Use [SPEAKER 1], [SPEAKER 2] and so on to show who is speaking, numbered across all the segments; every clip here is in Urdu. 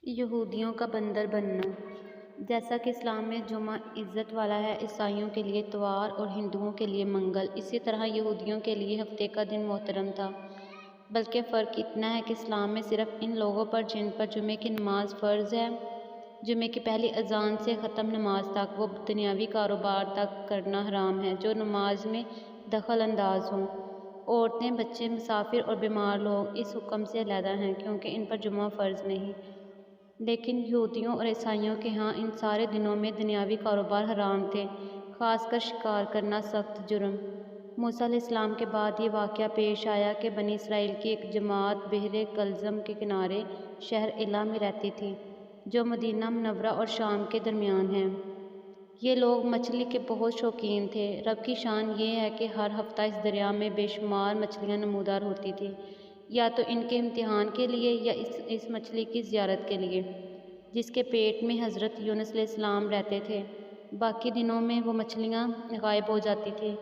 [SPEAKER 1] یہودیوں کا بندر بننا۔ جیسا کہ اسلام میں جمعہ عزت والا ہے، عیسائیوں کے لیے اتوار اور ہندوؤں کے لیے منگل، اسی طرح یہودیوں کے لیے ہفتے کا دن محترم تھا۔ بلکہ فرق اتنا ہے کہ اسلام میں صرف ان لوگوں پر جن پر جمعے کی نماز فرض ہے، جمعے کی پہلی اذان سے ختم نماز تک وہ دنیاوی کاروبار تک کرنا حرام ہے جو نماز میں دخل انداز ہوں۔ عورتیں، بچے، مسافر اور بیمار لوگ اس حکم سے علیحدہ ہیں کیونکہ ان پر جمعہ فرض نہیں۔ لیکن یہودیوں اور عیسائیوں کے ہاں ان سارے دنوں میں دنیاوی کاروبار حرام تھے، خاص کر شکار کرنا سخت جرم۔ موسیٰ علیہ السلام کے بعد یہ واقعہ پیش آیا کہ بنی اسرائیل کی ایک جماعت بحر کلزم کے کنارے شہر ایلا میں رہتی تھی، جو مدینہ منورہ اور شام کے درمیان ہے۔ یہ لوگ مچھلی کے بہت شوقین تھے۔ رب کی شان یہ ہے کہ ہر ہفتہ اس دریا میں بے شمار مچھلیاں نمودار ہوتی تھیں، یا تو ان کے امتحان کے لیے یا اس مچھلی کی زیارت کے لیے جس کے پیٹ میں حضرت یونس علیہ السلام رہتے تھے۔ باقی دنوں میں وہ مچھلیاں غائب ہو جاتی تھیں۔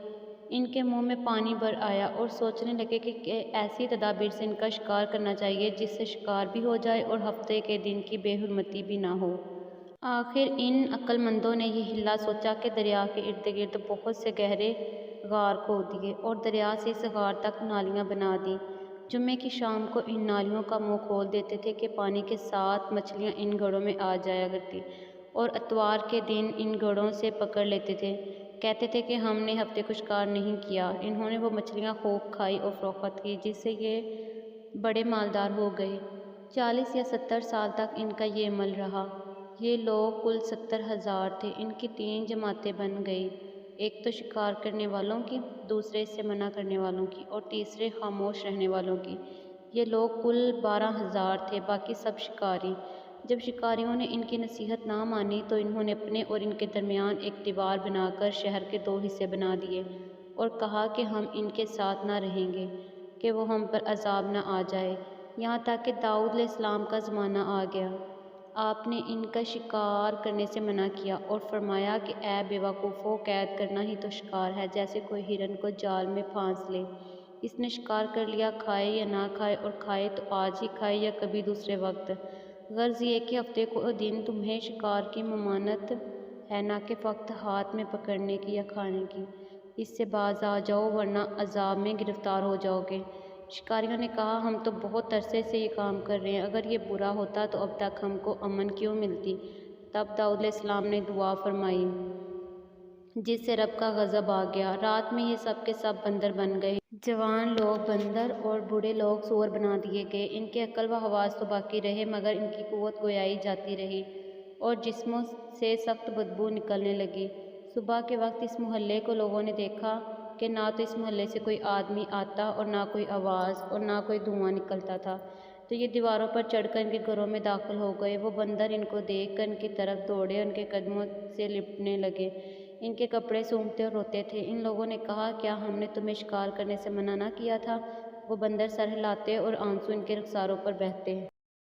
[SPEAKER 1] ان کے منہ میں پانی بھر آیا اور سوچنے لگے کہ ایسی تدابیر سے ان کا شکار کرنا چاہیے جس سے شکار بھی ہو جائے اور ہفتے کے دن کی بے حرمتی بھی نہ ہو۔ آخر ان عقل مندوں نے یہ حیلہ سوچا کہ دریا کے ارد گرد بہت سے گہرے غار کھود دیے اور دریا سے اس غار تک نالیاں بنا دیں۔ جمعے کی شام کو ان نالیوں کا منہ کھول دیتے تھے کہ پانی کے ساتھ مچھلیاں ان گڑھوں میں آ جایا کرتی اور اتوار کے دن ان گڑھوں سے پکڑ لیتے تھے۔ کہتے تھے کہ ہم نے ہفتے کو شکار نہیں کیا۔ انہوں نے وہ مچھلیاں خوب کھائی اور فروخت کی جس سے یہ بڑے مالدار ہو گئے۔ 40 یا 70 سال تک ان کا یہ عمل رہا۔ یہ لوگ کل 70,000 تھے۔ ان کی 3 جماعتیں بن گئیں، ایک تو شکار کرنے والوں کی، دوسرے اس سے منع کرنے والوں کی اور تیسرے خاموش رہنے والوں کی۔ یہ لوگ کل 12,000 تھے، باقی سب شکاری۔ جب شکاریوں نے ان کی نصیحت نہ مانی تو انہوں نے اپنے اور ان کے درمیان ایک دیوار بنا کر شہر کے 2 حصے بنا دیے اور کہا کہ ہم ان کے ساتھ نہ رہیں گے کہ وہ ہم پر عذاب نہ آ جائے۔ یہاں تک کہ داؤد علیہ السلام کا زمانہ آ گیا۔ آپ نے ان کا شکار کرنے سے منع کیا اور فرمایا کہ اے بے وقوفو، قید کرنا ہی تو شکار ہے، جیسے کوئی ہرن کو جال میں پھانس لے۔ اس نے شکار کر لیا، کھائے یا نہ کھائے، اور کھائے تو آج ہی کھائے یا کبھی دوسرے وقت۔ غرض یہ کہ ہفتے کو دن تمہیں شکار کی ممانعت ہے، نہ کہ فقط ہاتھ میں پکڑنے کی یا کھانے کی۔ اس سے باز آ جاؤ ورنہ عذاب میں گرفتار ہو جاؤ گے۔ شکاریوں نے کہا ہم تو بہت عرصے سے یہ کام کر رہے ہیں، اگر یہ برا ہوتا تو اب تک ہم کو امن کیوں ملتی۔ تب داؤد علیہ السلام نے دعا فرمائی جس سے رب کا غضب آ گیا۔ رات میں یہ سب کے سب بندر بن گئے۔ جوان لوگ بندر اور بوڑھے لوگ سور بنا دیے گئے۔ ان کے عقل و حواس تو باقی رہے مگر ان کی قوت گویائی جاتی رہی اور جسموں سے سخت بدبو نکلنے لگی۔ صبح کے وقت اس محلے کو لوگوں نے دیکھا کہ نہ تو اس محلے سے کوئی آدمی آتا اور نہ کوئی آواز اور نہ کوئی دھواں نکلتا تھا، تو یہ دیواروں پر چڑھ کر ان کے گھروں میں داخل ہو گئے۔ وہ بندر ان کو دیکھ کر ان کی طرف دوڑے، ان کے قدموں سے لپٹنے لگے، ان کے کپڑے سونگھتے اور روتے تھے۔ ان لوگوں نے کہا کیا ہم نے تمہیں شکار کرنے سے منع نہ کیا تھا؟ وہ بندر سر ہلاتے اور آنسو ان کے رخساروں پر بہتے